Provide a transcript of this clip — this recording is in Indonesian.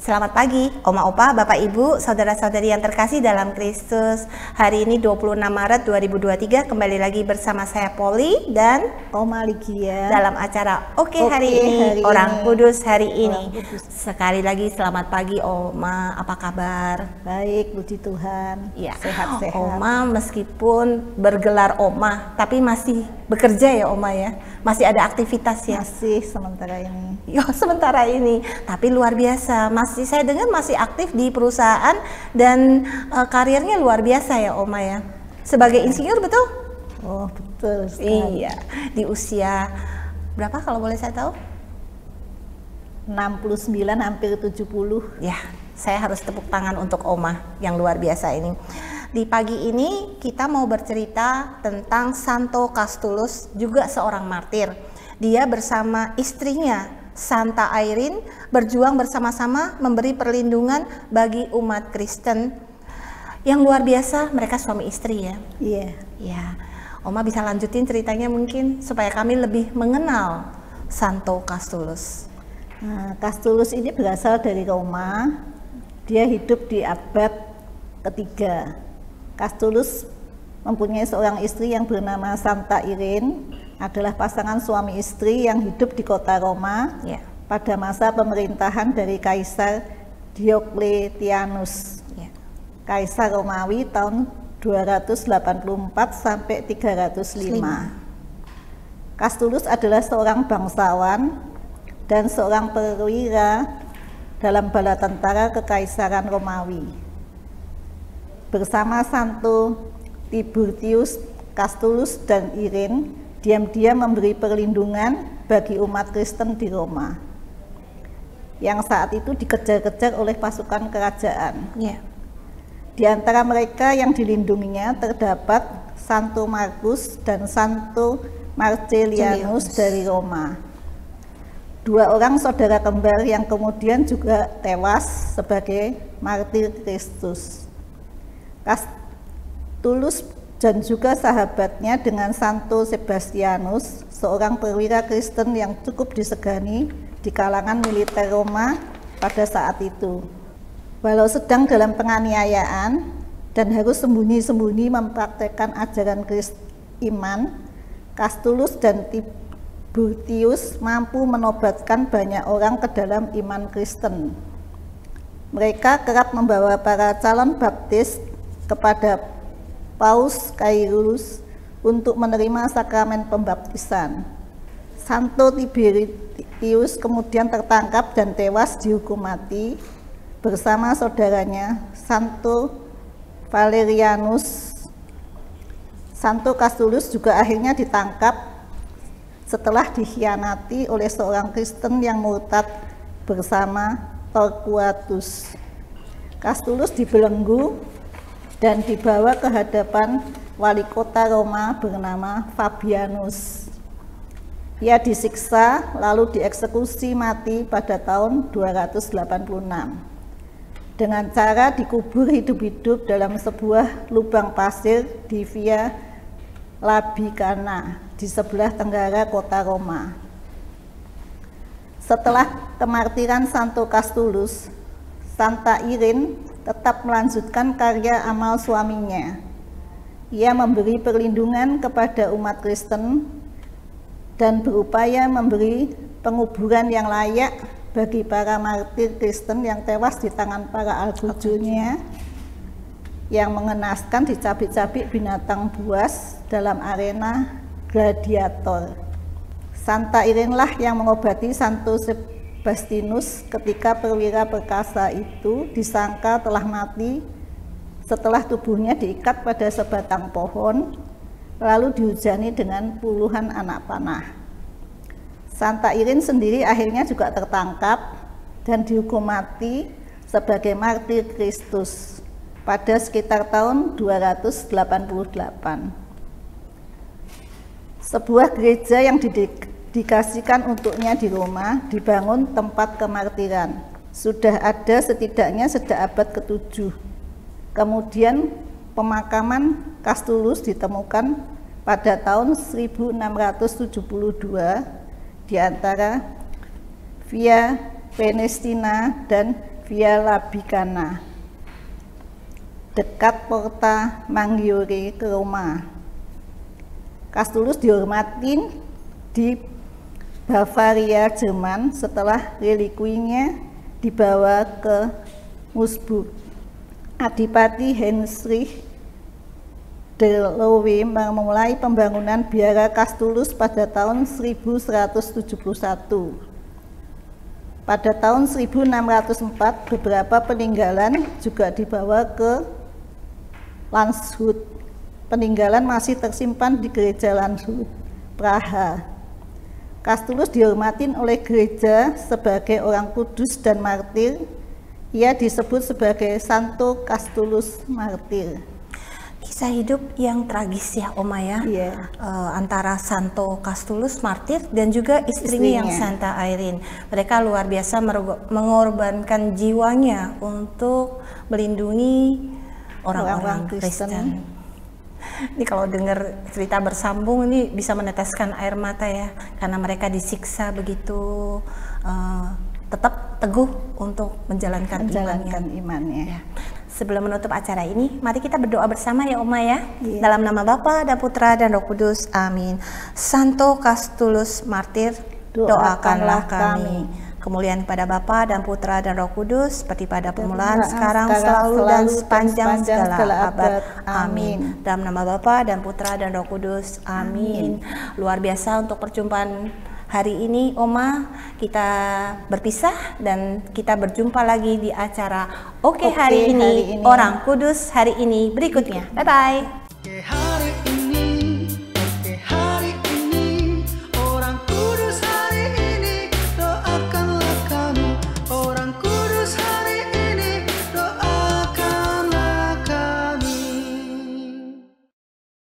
Selamat pagi, Oma Opa, Bapak Ibu, Saudara-saudari yang terkasih dalam Kristus. Hari ini 26 Maret 2023 kembali lagi bersama saya Poli dan Oma Ligia dalam acara Oke hari ini Orang Kudus hari ini. Sekali lagi selamat pagi Oma, apa kabar? Baik, puji Tuhan. Ya, sehat-sehat. Oma meskipun bergelar Oma, tapi masih bekerja ya Oma ya? Masih ada aktivitas ya? Masih sementara ini. Yo, sementara ini, tapi luar biasa. Saya dengar masih aktif di perusahaan dan karirnya luar biasa ya Oma ya. Sebagai insinyur betul? Oh betul sekali. Iya, di usia berapa kalau boleh saya tahu? 69 hampir 70. Ya, saya harus tepuk tangan untuk Oma yang luar biasa ini. Di pagi ini kita mau bercerita tentang Santo Castulus, juga seorang martir. Dia bersama istrinya Santa Irene berjuang bersama-sama memberi perlindungan bagi umat Kristen. Yang luar biasa, mereka suami istri ya. Iya. Ya, Oma bisa lanjutin ceritanya mungkin supaya kami lebih mengenal Santo Castulus. Nah, Castulus ini berasal dari Roma. Dia hidup di abad ketiga. Castulus mempunyai seorang istri yang bernama Santa Irene, adalah pasangan suami istri yang hidup di kota Roma pada masa pemerintahan dari Kaisar Diocletianus, Kaisar Romawi tahun 284 sampai 305. Castulus adalah seorang bangsawan dan seorang perwira dalam bala tentara Kekaisaran Romawi. Bersama Santo Tiburtius, Castulus dan Irene diam-diam memberi perlindungan bagi umat Kristen di Roma yang saat itu dikejar-kejar oleh pasukan kerajaan. Di antara mereka yang dilindunginya terdapat Santo Markus dan Santo Marcellianus dari Roma, dua orang saudara kembar yang kemudian juga tewas sebagai martir Kristus. Castulus dan juga sahabatnya dengan Santo Sebastianus, seorang perwira Kristen yang cukup disegani di kalangan militer Roma pada saat itu. Walau sedang dalam penganiayaan dan harus sembunyi-sembunyi mempraktekkan ajaran iman, Castulus dan Tiburtius mampu menobatkan banyak orang ke dalam iman Kristen. Mereka kerap membawa para calon baptis kepada Paus Kairos untuk menerima sakramen pembaptisan. Santo Tiburtius kemudian tertangkap dan tewas dihukum mati bersama saudaranya Santo Valerianus. Santo Castulus juga akhirnya ditangkap setelah dikhianati oleh seorang Kristen yang murtad bersama Torquatus. Castulus dibelenggu dan dibawa ke hadapan wali kota Roma bernama Fabianus. Ia disiksa lalu dieksekusi mati pada tahun 286 dengan cara dikubur hidup-hidup dalam sebuah lubang pasir di Via Labicana di sebelah tenggara kota Roma. Setelah kemartiran Santo Castulus, Santa Irene tetap melanjutkan karya amal suaminya. Ia memberi perlindungan kepada umat Kristen dan berupaya memberi penguburan yang layak bagi para martir Kristen yang tewas di tangan para algojonya yang mengenaskan dicabik-cabik binatang buas dalam arena gladiator. Santa Irene lah yang mengobati Santo Sebastianus ketika perwira perkasa itu disangka telah mati setelah tubuhnya diikat pada sebatang pohon lalu dihujani dengan puluhan anak panah. Santa Irene sendiri akhirnya juga tertangkap dan dihukum mati sebagai martir Kristus pada sekitar tahun 288. Sebuah gereja yang dikasihkan untuknya di Roma dibangun tempat kemartiran. Sudah ada setidaknya sejak abad ke-7. Kemudian pemakaman Castulus ditemukan pada tahun 1672 di antara Via Venestina dan Via Labicana, dekat Porta Maggiore ke Roma. Kastulus dihormatin di Bavaria, Jerman setelah relikuinya dibawa ke Musburg. Adipati Heinrich de Lowe memulai pembangunan biara Kastulus pada tahun 1171. Pada tahun 1604 beberapa peninggalan juga dibawa ke Landshut. Peninggalan masih tersimpan di gereja Landshut, Praha. Kastulus dihormatin oleh gereja sebagai orang kudus dan martir. Ia disebut sebagai Santo Kastulus Martir. Kisah hidup yang tragis ya Oma ya, antara Santo Kastulus Martir dan juga istrinya yang Santa Irene. Mereka luar biasa mengorbankan jiwanya untuk melindungi orang-orang Kristen. Ini kalau dengar cerita bersambung ini bisa meneteskan air mata ya, karena mereka disiksa begitu, tetap teguh untuk menjalankan imannya. Ya. Sebelum menutup acara ini, mari kita berdoa bersama ya Oma ya. Dalam nama Bapa dan Putra dan Roh Kudus, amin. Santo Kastulus Martir, doakanlah kami. Kemuliaan kepada Bapa dan Putra dan Roh Kudus, seperti pada permulaan, sekarang, selalu, dan sepanjang segala abad. Amin. Dalam nama Bapa dan Putra dan Roh Kudus, amin. Luar biasa untuk perjumpaan hari ini Oma, kita berpisah dan kita berjumpa lagi di acara Oke, hari ini Orang Kudus hari ini berikutnya. Bye-bye.